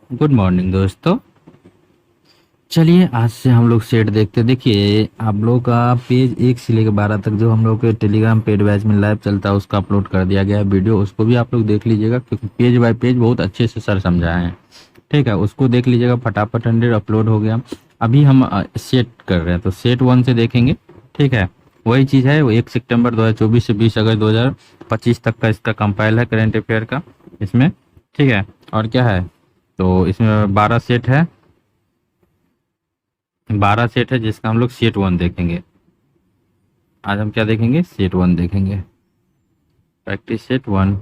Good morning दोस्तों। चलिए आज से हम लोग सेट देखते। देखिए आप लोग का पेज 1 से लेकर 12 तक जो हम लोग के टेलीग्राम पेड बैच में लाइव चलता है उसका अपलोड कर दिया गया है वीडियो। उसको भी आप लोग देख लीजिएगा क्योंकि पेज बाय पेज बहुत अच्छे से सर समझाए हैं। ठीक है, उसको देख लीजिएगा। फटाफट 100 अपलोड हो गया। अभी हम सेट कर रहे हैं तो सेट 1 से देखेंगे। ठीक है, वही चीज़ है। वो 1 सितंबर 2024 से 20 अगस्त 2025 तक का इसका कंपाइल है करेंट अफेयर का इसमें। ठीक है, और क्या है तो इसमें 12 सेट है। 12 सेट है जिसका हम लोग सेट 1 देखेंगे। आज हम क्या देखेंगे? सेट 1 देखेंगे, प्रैक्टिस सेट 1।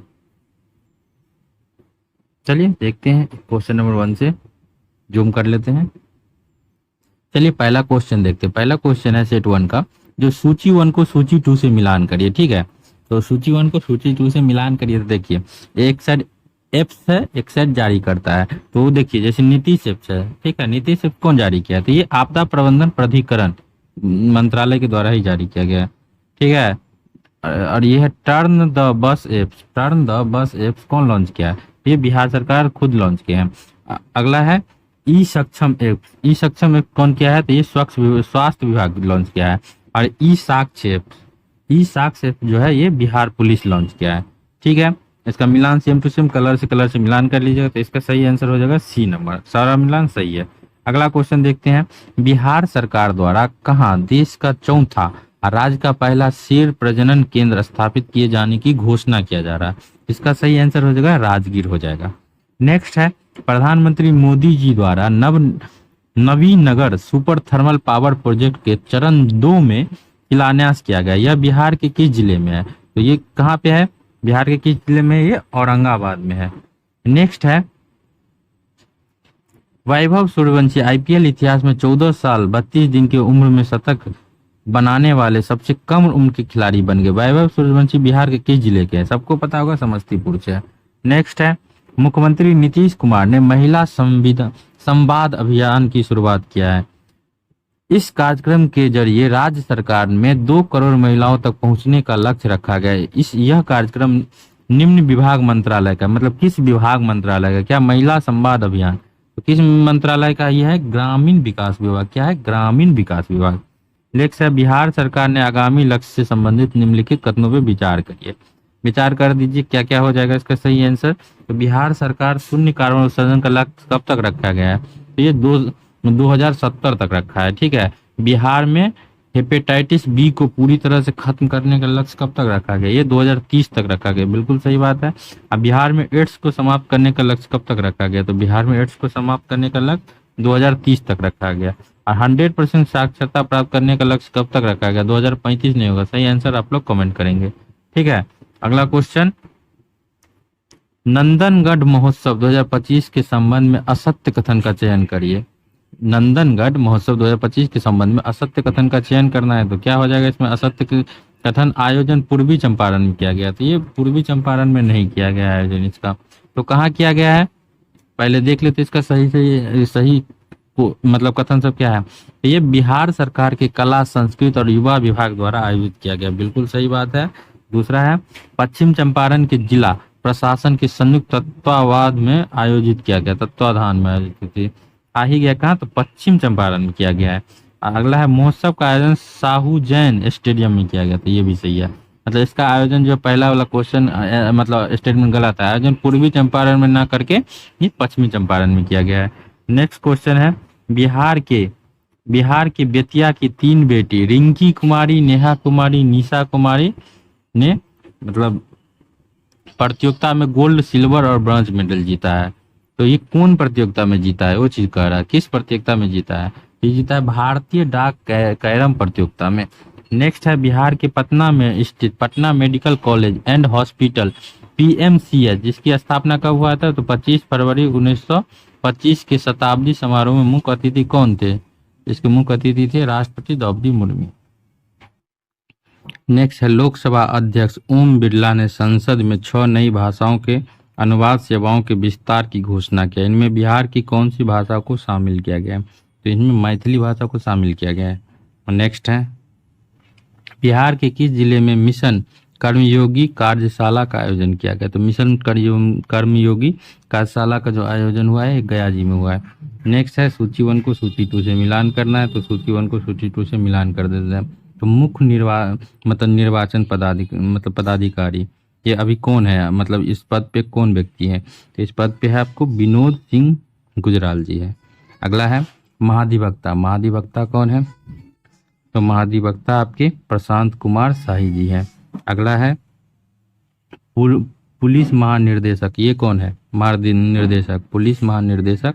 चलिए देखते हैं क्वेश्चन नंबर 1 से जूम कर लेते हैं। चलिए पहला क्वेश्चन देखते हैं। पहला क्वेश्चन है सेट 1 का, जो सूची 1 को सूची 2 से मिलान करिए। ठीक है, तो सूची 1 को सूची 2 से मिलान करिए। तो देखिए एक साइड एप्स है, एक साइड जारी करता है। तो देखिए जैसे नीतीश एप्स है। ठीक है, नीतीश एप्स कौन जारी किया? तो ये आपदा प्रबंधन प्राधिकरण मंत्रालय के द्वारा ही जारी किया गया है। ठीक है, और ये है turn the bus apps. Turn the bus apps कौन लॉन्च किया है? ये बिहार सरकार खुद लॉन्च किए हैं। अगला है ई सक्षम एप्स। ई सक्षम एप कौन किया है? तो ये स्वास्थ्य विभाग लॉन्च किया है। और ई साक्ष्य एप्स, ई साक्ष्य एप जो है ये बिहार पुलिस लॉन्च किया है। ठीक है, इसका मिलान सेम टू सेम कलर से मिलान कर लीजिएगा तो इसका सही आंसर हो जाएगा सी नंबर। सारा मिलान सही है। अगला क्वेश्चन देखते हैं। बिहार सरकार द्वारा कहाँ देश का चौथा और राज्य का पहला शेर प्रजनन केंद्र स्थापित किए जाने की घोषणा किया जा रहा है? इसका सही आंसर हो जाएगा राजगीर हो जाएगा। नेक्स्ट है प्रधानमंत्री मोदी जी द्वारा Nabinagar super thermal power project के चरण 2 में शिलान्यास किया गया। यह बिहार के किस जिले में है? तो ये कहाँ पे है? बिहार के किस जिले में? ये औरंगाबाद में है। नेक्स्ट है वैभव सूर्यवंशी आईपीएल इतिहास में 14 साल 32 दिन की उम्र में शतक बनाने वाले सबसे कम उम्र के खिलाड़ी बन गए। वैभव सूर्यवंशी बिहार के किस जिले के हैं? सबको पता होगा, समस्तीपुर से है। नेक्स्ट है मुख्यमंत्री नीतीश कुमार ने महिला संवाद अभियान की शुरुआत किया है। इस कार्यक्रम के जरिए राज्य सरकार में 2 करोड़ महिलाओं तक पहुंचने का लक्ष्य रखा गया है। यह कार्यक्रम निम्न विभाग मंत्रालय का, मतलब किस विभाग मंत्रालय का? क्या महिला संवाद अभियान? तो किस मंत्रालय का यह है? ग्रामीण विकास विभाग। क्या है? ग्रामीण विकास विभाग। नेक्स्ट है बिहार सरकार ने आगामी लक्ष्य से संबंधित निम्नलिखित कथनों पर विचार करिए। विचार कर दीजिए क्या क्या हो जाएगा इसका सही आंसर। तो बिहार सरकार शून्य कार्बन उत्सर्जन का लक्ष्य कब तक रखा गया है? तो ये 2070 तक रखा है। ठीक है, बिहार में हेपेटाइटिस बी को पूरी तरह से खत्म करने का लक्ष्य कब तक रखा गया? ये 2030 तक रखा गया। बिल्कुल सही बात है। अब बिहार में एड्स को समाप्त करने का लक्ष्य कब तक रखा गया? तो बिहार में एड्स को समाप्त करने का लक्ष्य 2030 तक रखा गया। और 100% साक्षरता प्राप्त करने का लक्ष्य कब तक रखा गया? 2035 नहीं होगा। सही आंसर आप लोग कमेंट करेंगे। ठीक है, अगला क्वेश्चन, नंदनगढ़ महोत्सव 2025 के संबंध में असत्य कथन का चयन करिए। नंदनगढ़ महोत्सव 2025 के संबंध में असत्य कथन का चयन करना है तो क्या हो जाएगा इसमें? असत्य कथन आयोजन पूर्वी चंपारण में किया गया। तो ये पूर्वी चंपारण में नहीं किया गया आयोजन इसका, तो कहाँ किया गया है? पहले देख लेते इसका सही मतलब कथन सब क्या है। तो ये बिहार सरकार के कला संस्कृति और युवा विभाग द्वारा आयोजित किया गया। बिल्कुल सही बात है। दूसरा है पश्चिम चंपारण के जिला प्रशासन के संयुक्त तत्वावधान में आयोजित किया गया। तत्वाधान में आयोजित की आ ही गया कहाँ? तो पश्चिम चंपारण में किया गया है। अगला है महोत्सव का आयोजन साहू जैन स्टेडियम में किया गया। तो ये भी सही है। मतलब इसका आयोजन जो पहला वाला क्वेश्चन मतलब स्टेटमेंट गलत है। आयोजन पूर्वी चंपारण में ना करके ये पश्चिमी चंपारण में किया गया है। नेक्स्ट क्वेश्चन है बिहार के बेतिया की 3 बेटी रिंकी कुमारी, नेहा कुमारी, निशा कुमारी ने मतलब प्रतियोगिता में गोल्ड, सिल्वर और ब्रॉन्ज मेडल जीता है। तो ये कौन प्रतियोगिता में जीता है? वो चीज कह रहा है किस प्रतियोगिता में जीता है? ये जीता है भारतीय डाक कैरम प्रतियोगिता में। नेक्स्ट है बिहार के पटना में स्थित Patna medical college and hospital PMCH जिसकी स्थापना कब हुआ था? तो 25 फरवरी 1925 के शताब्दी समारोह में मुख्य अतिथि कौन थे? इसके मुख्य अतिथि थे राष्ट्रपति द्रौपदी मुर्मू। नेक्स्ट है लोकसभा अध्यक्ष ओम बिरला ने संसद में 6 नई भाषाओं के अनुवाद सेवाओं के विस्तार की घोषणा की। इनमें बिहार की कौन सी भाषा को शामिल किया गया है? तो इनमें मैथिली भाषा को शामिल किया गया है। और नेक्स्ट है बिहार के किस जिले में मिशन कर्मयोगी कार्यशाला का आयोजन किया गया। तो मिशन कर्मयोगी कार्यशाला का जो आयोजन हुआ है गया जी में हुआ है। नेक्स्ट है सूची 1 को सूची 2 से मिलान करना है, तो सूची 1 को सूची 2 से मिलान कर देते हैं। तो मुख्य निर्वाचन पदाधिकारी ये अभी कौन है, मतलब इस पद पे कौन व्यक्ति है, तो इस पद पे है आपको विनोद सिंह गुजराल जी है। अगला है महाधिवक्ता। महाधिवक्ता कौन है, तो महाधिवक्ता आपके प्रशांत कुमार शाही जी हैं। अगला है पुलिस महानिर्देशक, ये कौन है, महानिर्देशक पुलिस महानिर्देशक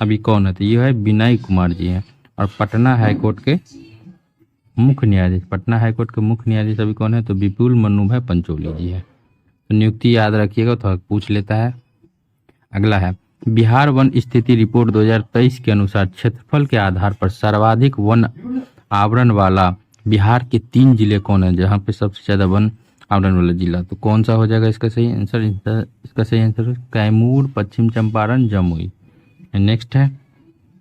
अभी कौन है, तो ये है विनय कुमार जी हैं। और पटना हाईकोर्ट के मुख्य न्यायाधीश, पटना हाईकोर्ट के मुख्य न्यायाधीश अभी कौन है, तो विपुल मनु भाई पंचोली जी है। तो नियुक्ति याद रखिएगा, तो पूछ लेता है। अगला है बिहार वन स्थिति रिपोर्ट 2023 के अनुसार क्षेत्रफल के आधार पर सर्वाधिक वन आवरण वाला बिहार के 3 जिले कौन है, जहाँ पे सबसे ज्यादा वन आवरण वाला जिला, तो कौन सा हो जाएगा इसका सही आंसर, इसका सही आंसर कैमूर, पश्चिम चंपारण, जमुई। नेक्स्ट है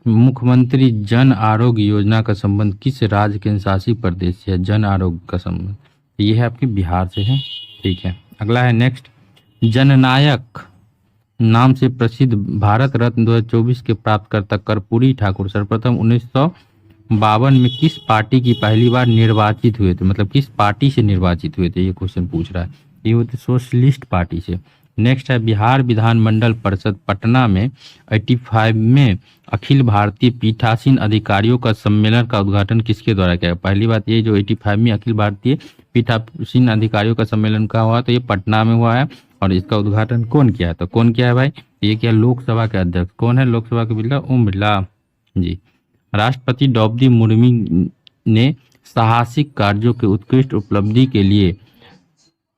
मुख्यमंत्री जन आरोग्य योजना का संबंध किस राज्य के शासित प्रदेश से है, जन आरोग्य का संबंध, तो ये है आपके बिहार से है, ठीक है। अगला है नेक्स्ट जननायक नाम से प्रसिद्ध भारत रत्न 2024 के प्राप्तकर्ता कर्पूरी ठाकुर सर्वप्रथम 1952 में किस पार्टी की पहली बार निर्वाचित हुए थे, मतलब किस पार्टी से निर्वाचित हुए थे, ये क्वेश्चन पूछ रहा है। ये होते सोशलिस्ट पार्टी से। नेक्स्ट है बिहार विधानमंडल परिषद पटना में 85 में अखिल भारतीय पीठासीन अधिकारियों का सम्मेलन का उद्घाटन किसके द्वारा किया। पहली बात ये जो 85 में अखिल भारतीय पीठासीन अधिकारियों का सम्मेलन का हुआ, तो ये पटना में हुआ है। और इसका उद्घाटन कौन किया है, तो कौन किया है भाई, ये क्या लोकसभा के अध्यक्ष कौन है, लोकसभा के बिरला ओम बिरला जी। राष्ट्रपति द्रौपदी मुर्मू ने साहसिक कार्यों के उत्कृष्ट उपलब्धि के लिए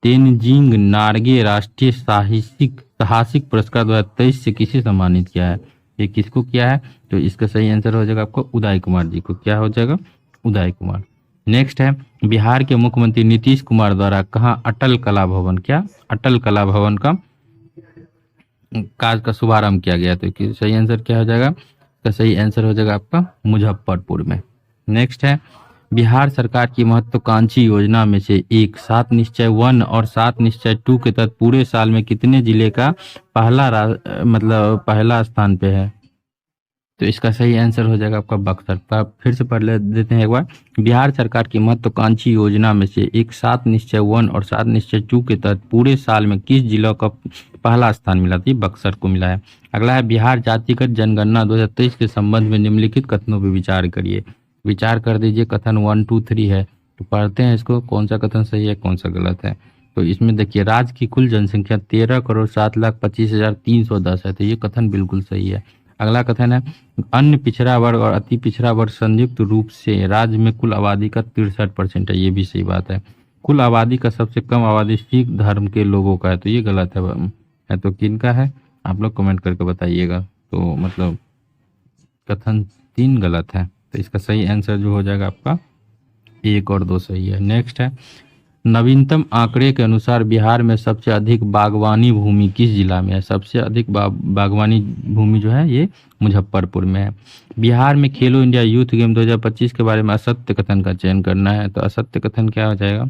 तेनजिंग नार्गे राष्ट्रीय साहसिक पुरस्कार 2023 से किसे सम्मानित किया है, ये किसको किया है, तो इसका सही आंसर हो जाएगा आपको उदय कुमार जी को, क्या हो जाएगा उदय कुमार। नेक्स्ट है बिहार के मुख्यमंत्री नीतीश कुमार द्वारा कहाँ अटल कला भवन, क्या अटल कला भवन का कार्य का शुभारंभ किया गया, तो सही आंसर क्या हो जाएगा, इसका सही आंसर हो जाएगा आपका मुजफ्फरपुर में। नेक्स्ट है बिहार सरकार की महत्वाकांक्षी योजना में से एक 7 निश्चय 1 और 7 निश्चय 2 के तहत पूरे साल में कितने जिले का पहला स्थान पे है, तो इसका सही आंसर हो जाएगा आपका बक्सर का। फिर से पढ़ देते हैं एक बार। बिहार सरकार की महत्वाकांक्षी योजना में से एक 7 निश्चय 1 और 7 निश्चय 2 के तहत पूरे साल में किस जिला का पहला स्थान मिला था, बक्सर को मिला है। अगला है बिहार जातिगत जनगणना 2023 के संबंध में निम्नलिखित कथनों पर विचार करिए। विचार कर दीजिए, कथन 1 2 3 है, तो पढ़ते हैं इसको, कौन सा कथन सही है कौन सा गलत है। तो इसमें देखिए राज्य की कुल जनसंख्या 13,07,25,310 है, तो ये कथन बिल्कुल सही है। अगला कथन है अन्य पिछड़ा वर्ग और अति पिछड़ा वर्ग संयुक्त रूप से राज्य में कुल आबादी का 63% है, ये भी सही बात है। कुल आबादी का सबसे कम आबादी सिख धर्म के लोगों का है, तो ये गलत है तो किनका है, आप लोग कमेंट करके बताइएगा। तो मतलब कथन 3 गलत है, तो इसका सही आंसर जो हो जाएगा आपका 1 और 2 सही है। नेक्स्ट है नवीनतम आंकड़े के अनुसार बिहार में सबसे अधिक बागवानी भूमि किस जिला में है, सबसे अधिक बागवानी भूमि जो है ये मुजफ्फरपुर में है। बिहार में खेलो इंडिया यूथ गेम 2025 के बारे में असत्य कथन का चयन करना है, तो असत्य कथन क्या हो जाएगा,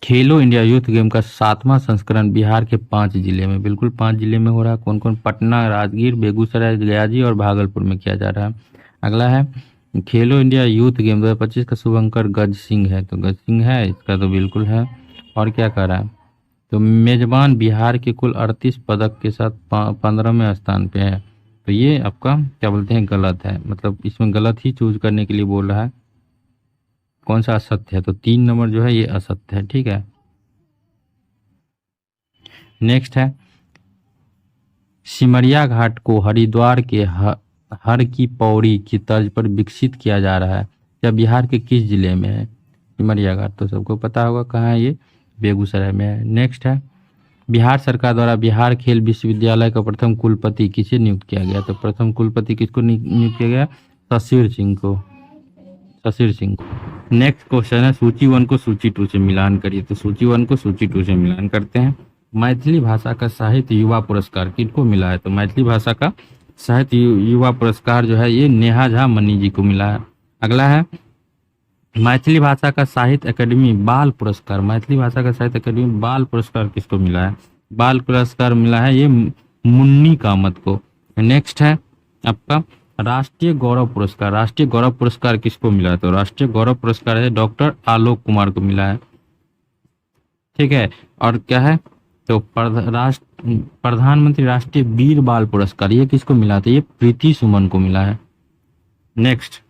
खेलो इंडिया यूथ गेम का 7वां संस्करण बिहार के 5 जिले में, बिल्कुल 5 जिले में हो रहा है। कौन कौन, पटना, राजगीर, बेगूसराय, गया जी और भागलपुर में किया जा रहा है। अगला है खेलो इंडिया यूथ गेम 2025 का शुभंकर गज सिंह है, तो गज सिंह है इसका तो बिल्कुल है। और क्या कर रहा है, तो मेजबान बिहार के कुल 38 पदक के साथ 15वें स्थान पे है, तो ये आपका क्या बोलते हैं गलत है, मतलब इसमें गलत ही चूज करने के लिए बोल रहा है। कौन सा असत्य है, तो 3 नंबर जो है ये असत्य है, ठीक है। नेक्स्ट है सिमरिया घाट को हरिद्वार के हर की पौड़ी की तर्ज पर विकसित किया जा रहा है, या बिहार के किस जिले में है सिमरिया घाट, तो सबको पता होगा कहाँ है, ये बेगूसराय में है। नेक्स्ट है बिहार सरकार द्वारा बिहार खेल विश्वविद्यालय का प्रथम कुलपति किसे नियुक्त किया गया, तो प्रथम कुलपति किसको नियुक्त किया गया, शशिर सिंह को। नेक्स्ट क्वेश्चन है सूची 1 को सूची 2 से मिलान करिए, तो सूची 1 को सूची 2 से मिलान करते हैं। मैथिली भाषा का साहित्य युवा पुरस्कार किनको मिला है, तो मैथिली भाषा का साहित्य युवा पुरस्कार जो है ये नेहा झा मनी जी को मिला है। अगला है मैथिली भाषा का साहित्य अकेडमी बाल पुरस्कार, मैथिली भाषा का साहित्य अकेडमी बाल पुरस्कार किसको मिला है? बाल पुरस्कार मिला है ये मुन्नी कामत को। नेक्स्ट है आपका राष्ट्रीय गौरव पुरस्कार, राष्ट्रीय गौरव पुरस्कार किसको मिला है? तो राष्ट्रीय गौरव पुरस्कार है डॉक्टर आलोक कुमार को मिला है। ठीक है, और क्या है तो प्रधानमंत्री राष्ट्रीय वीर बाल पुरस्कार ये किसको मिला था? ये प्रीति सुमन को मिला है। नेक्स्ट,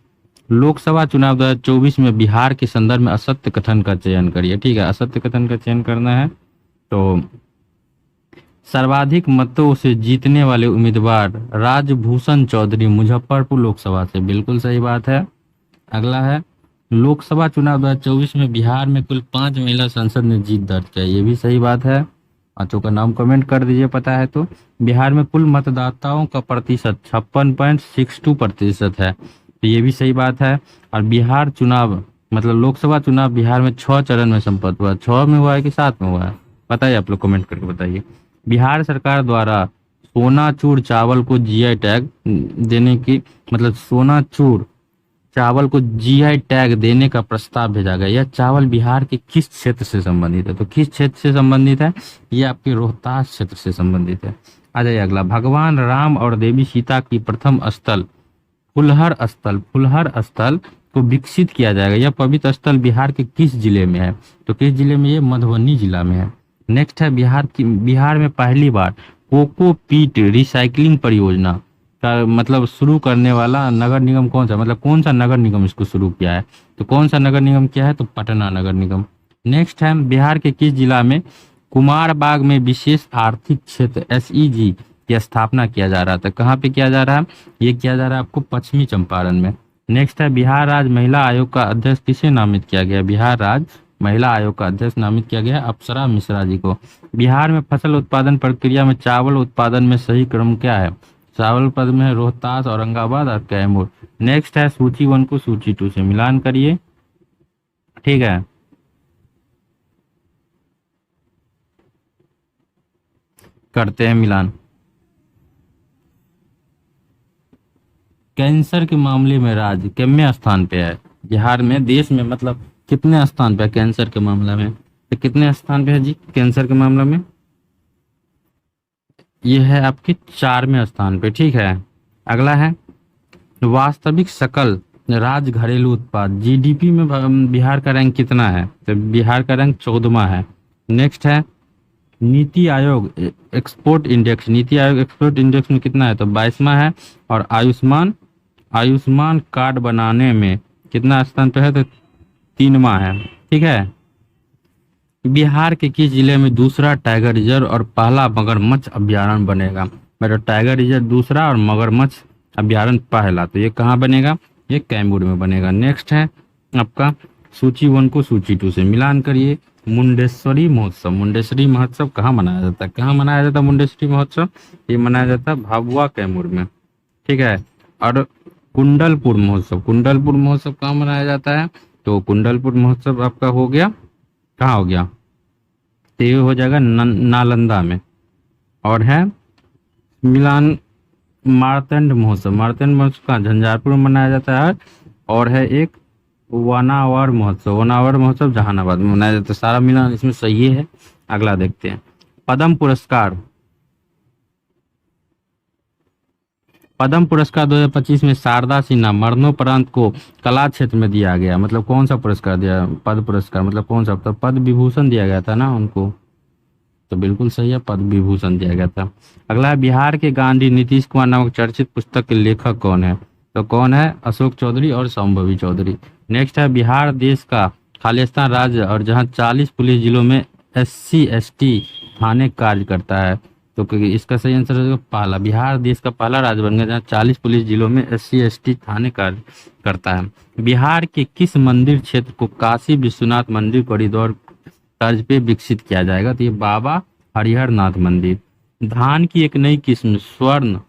लोकसभा चुनाव 2024 में बिहार के संदर्भ में असत्य कथन का चयन करिए। ठीक है, असत्य कथन का चयन करना है। तो सर्वाधिक मतों से जीतने वाले उम्मीदवार राजभूषण चौधरी मुजफ्फरपुर लोकसभा से, बिल्कुल सही बात है। अगला है लोकसभा चुनाव 2024 में बिहार में कुल 5 महिला सांसद ने जीत दर्ज की, ये भी सही बात है। पांचों का नाम कमेंट कर दीजिए पता है तो। बिहार में कुल मतदाताओं का प्रतिशत 56.62% है, तो ये भी सही बात है। और बिहार चुनाव मतलब लोकसभा चुनाव बिहार में 6 चरण में संपन्न हुआ, 6 में हुआ है कि 7 में हुआ है बताइए, आप लोग कमेंट करके बताइए। बिहार सरकार द्वारा सोनाचूर चावल को जीआई टैग देने की मतलब सोनाचूर चावल को जीआई टैग देने का प्रस्ताव भेजा गया। यह चावल बिहार के किस क्षेत्र से संबंधित है? तो किस क्षेत्र से संबंधित है? ये आपके रोहतास क्षेत्र से संबंधित है। आ जाइए अगला, भगवान राम और देवी सीता की प्रथम स्थल फुलहर स्थल को विकसित किया जाएगा। यह पवित्र स्थल बिहार के किस जिले में है? तो किस जिले में? ये मधुबनी जिला में है। नेक्स्ट है बिहार में पहली बार कोकोपीट रिसाइकलिंग परियोजना का मतलब शुरू करने वाला नगर निगम कौन सा, मतलब कौन सा नगर निगम इसको शुरू किया है? तो कौन सा नगर निगम किया है? तो पटना नगर निगम। नेक्स्ट है बिहार के किस जिला में कुमारबाग में विशेष आर्थिक क्षेत्र एसईजी की स्थापना किया जा रहा था? कहाँ पे किया जा रहा है? ये किया जा रहा है आपको पश्चिमी चंपारण में। नेक्स्ट है बिहार राज्य महिला आयोग का अध्यक्ष किसे नामित किया गया? बिहार राज्य महिला आयोग का अध्यक्ष नामित किया गया अप्सरा मिश्रा जी को। बिहार में फसल उत्पादन प्रक्रिया में चावल उत्पादन में सही क्रम क्या है? चावल पद में है रोहतास, औरंगाबाद और कैमूर। नेक्स्ट है सूची 1 को सूची 2 से मिलान करिए। ठीक है, करते हैं मिलान। कैंसर के मामले में राज्य कितने स्थान पे है? बिहार में देश में मतलब कितने स्थान पे है कैंसर के मामले में? तो कितने स्थान पे है जी कैंसर के मामले में? ये है आपके 4वें स्थान पे। ठीक है, अगला है वास्तविक सकल राज्य घरेलू उत्पाद जीडीपी में बिहार का रैंक कितना है? तो बिहार का रैंक 14वां है। नेक्स्ट है NITI Aayog export index, NITI Aayog export index में कितना है? तो 22वां है। और आयुष्मान कार्ड बनाने में कितना स्थान पे है? तो 3वां है। ठीक है, बिहार के किस जिले में दूसरा टाइगर रिजर्व और पहला मगरमच्छ अभ्यारण्य बनेगा? मेरा टाइगर रिजर्व दूसरा और मगरमच्छ अभ्यारण्य पहला, तो ये कहाँ बनेगा? ये कैमूर में बनेगा। नेक्स्ट है आपका सूची 1 को सूची 2 से मिलान करिए। मुंडेश्वरी महोत्सव, मुंडेश्वरी महोत्सव कहाँ मनाया जाता है? कहाँ मनाया जाता है मुंडेश्वरी महोत्सव? ये मनाया जाता है भाभुआ कैमूर में। ठीक है, और कुंडलपुर महोत्सव कहाँ मनाया जाता है? तो कुंडलपुर महोत्सव आपका हो गया, कहाँ हो गया? तो ये हो जाएगा नालंदा में। और है मिलान मार्तंड महोत्सव का झंझारपुर में मनाया जाता है। और है एक वनावर महोत्सव जहानाबाद में मनाया जाता है। सारा मिलान इसमें सही है। अगला देखते हैं पद्म पुरस्कार 2025 में शारदा सिन्हा मरणोपरांत को कला क्षेत्र में दिया गया, मतलब कौन सा पुरस्कार दिया? पद्म पुरस्कार मतलब कौन सा? तो पद्म विभूषण दिया गया था ना उनको, तो बिल्कुल सही है, पद्म विभूषण दिया गया था। अगला है बिहार के गांधी नीतीश कुमार नामक चर्चित पुस्तक के लेखक कौन है? तो कौन है? अशोक चौधरी और संभवी चौधरी। नेक्स्ट है बिहार देश का खालिस्तान राज्य और जहां 40 पुलिस जिलों में SC/ST थाने कार्य करता है, तो क्योंकि इसका सही आंसर होगा पहला। बिहार देश का पहला राज्य बन गया जहाँ 40 पुलिस जिलों में SC/ST थाने कार्य करता है। बिहार के किस मंदिर क्षेत्र को काशी विश्वनाथ मंदिर कॉरिडोर तर्ज पे विकसित किया जाएगा? तो ये बाबा हरिहर नाथ मंदिर। धान की एक नई किस्म स्वर्ण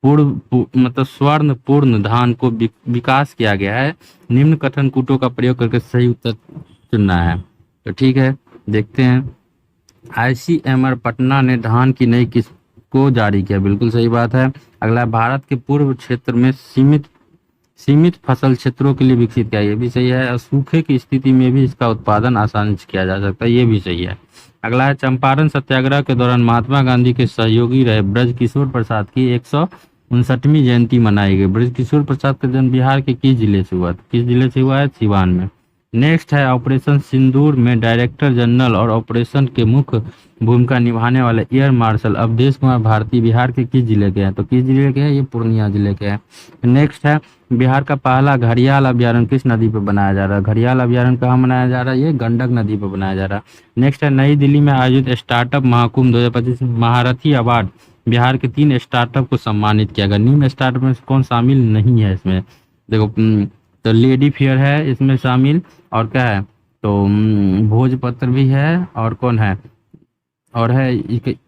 पूर्ण धान को विकास किया गया है। निम्न कथन कूटों का प्रयोग करके सही उत्तर चुनना है। तो ठीक है, देखते हैं। ICMR पटना ने धान की नई किस्म को जारी किया, बिल्कुल सही बात है। अगला भारत के पूर्व क्षेत्र में सीमित फसल क्षेत्रों के लिए विकसित किया, ये भी सही है। और सूखे की स्थिति में भी इसका उत्पादन आसानी से किया जा सकता है, ये भी सही है। अगला है, चंपारण सत्याग्रह के दौरान महात्मा गांधी के सहयोगी रहे ब्रजकिशोर प्रसाद की 159वीं जयंती मनाई गई। ब्रजकिशोर प्रसाद का जन्म बिहार के किस जिले से हुआ? किस जिले से हुआ है? सिवान में। नेक्स्ट है, ऑपरेशन सिंदूर में डायरेक्टर जनरल और ऑपरेशन के मुख्य भूमिका निभाने वाले एयर मार्शल अवधेश कुमार भारती बिहार के किस जिले के हैं? तो किस जिले के हैं? ये पूर्णिया जिले के हैं। नेक्स्ट है, बिहार का पहला घड़ियाल अभ्यारण्य किस नदी पर बनाया जा रहा है? घड़ियाल अभ्यारण्य कहाँ बनाया जा रहा है? ये गंडक नदी पर बनाया जा रहा है। नेक्स्ट है, नई दिल्ली में आयोजित स्टार्टअप महाकुंभ 2025 महारथी अवार्ड बिहार के 3 स्टार्टअप को सम्मानित किया गया। निम्न स्टार्टअप में कौन शामिल नहीं है इसमें? देखो, तो लेडी फेयर है इसमें शामिल, और क्या है, तो भोजपत्र भी है, और कौन है, और है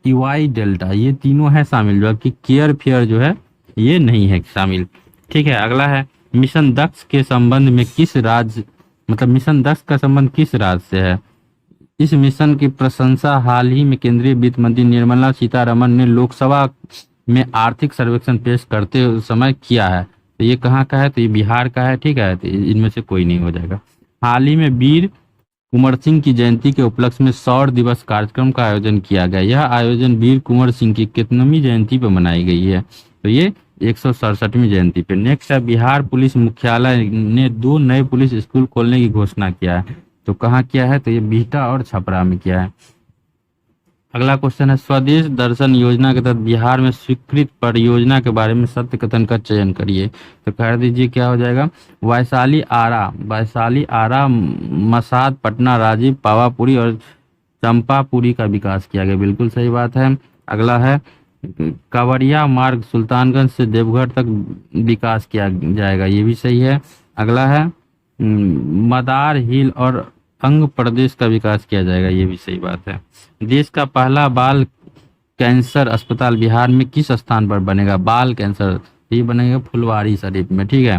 ईवाई डेल्टा, ये तीनों है शामिल, जबकि केयर फेयर जो है ये नहीं है शामिल। ठीक है, अगला है, मिशन दक्ष के संबंध में किस राज्य, मतलब मिशन दक्ष का संबंध किस राज्य से है? इस मिशन की प्रशंसा हाल ही में केंद्रीय वित्त मंत्री निर्मला सीतारमण ने लोकसभा में आर्थिक सर्वेक्षण पेश करते समय किया है। तो ये कहाँ का है? तो ये बिहार का है। ठीक है, तो इनमें से कोई नहीं हो जाएगा। हाल ही में वीर कुंवर सिंह की जयंती के उपलक्ष्य में सौर दिवस कार्यक्रम का आयोजन किया गया। यह आयोजन वीर कुंवर सिंह की कितनवीं जयंती पर मनाई गई है? तो ये 167वीं जयंती पे। नेक्स्ट है, बिहार पुलिस मुख्यालय ने 2 नए पुलिस स्कूल खोलने की घोषणा किया है। तो कहाँ किया है? तो ये बिहटा और छपरा में किया है। अगला क्वेश्चन है, स्वदेश दर्शन योजना के तहत बिहार में स्वीकृत परियोजना के बारे में सत्य कथन का चयन करिए। तो कह दीजिए क्या हो जाएगा? वैशाली आरा मसाद पटना राजीव पावापुरी और चंपापुरी का विकास किया गया, बिल्कुल सही बात है। अगला है, कांवरिया मार्ग सुल्तानगंज से देवघर तक विकास किया जाएगा, ये भी सही है। अगला है, मदार हिल और अंग प्रदेश का विकास किया जाएगा, ये भी सही बात है। देश का पहला बाल कैंसर अस्पताल बिहार में किस स्थान पर बनेगा? बाल कैंसर, ये बनेगा फुलवारी शरीफ में। ठीक है,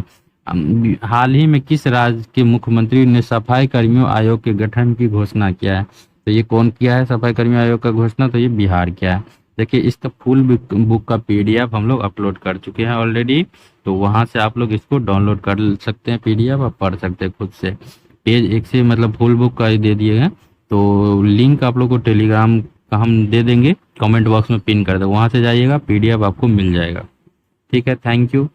हाल ही में किस राज्य के मुख्यमंत्री ने सफाई कर्मियों आयोग के गठन की घोषणा किया है? तो ये कौन किया है सफाई कर्मियों आयोग का घोषणा? तो ये बिहार किया है। देखिए, इसका फुल बुक का पीडीएफ हम लोग अपलोड कर चुके हैं ऑलरेडी, तो वहां से आप लोग इसको डाउनलोड कर सकते हैं पीडीएफ, और पढ़ सकते हैं खुद से। पेज 1 से मतलब फुल बुक का ही दे दिए हैं, तो लिंक आप लोग को टेलीग्राम का हम दे देंगे, कमेंट बॉक्स में पिन कर दे, वहां से जाइएगा, पीडीएफ आपको मिल जाएगा। ठीक है, थैंक यू।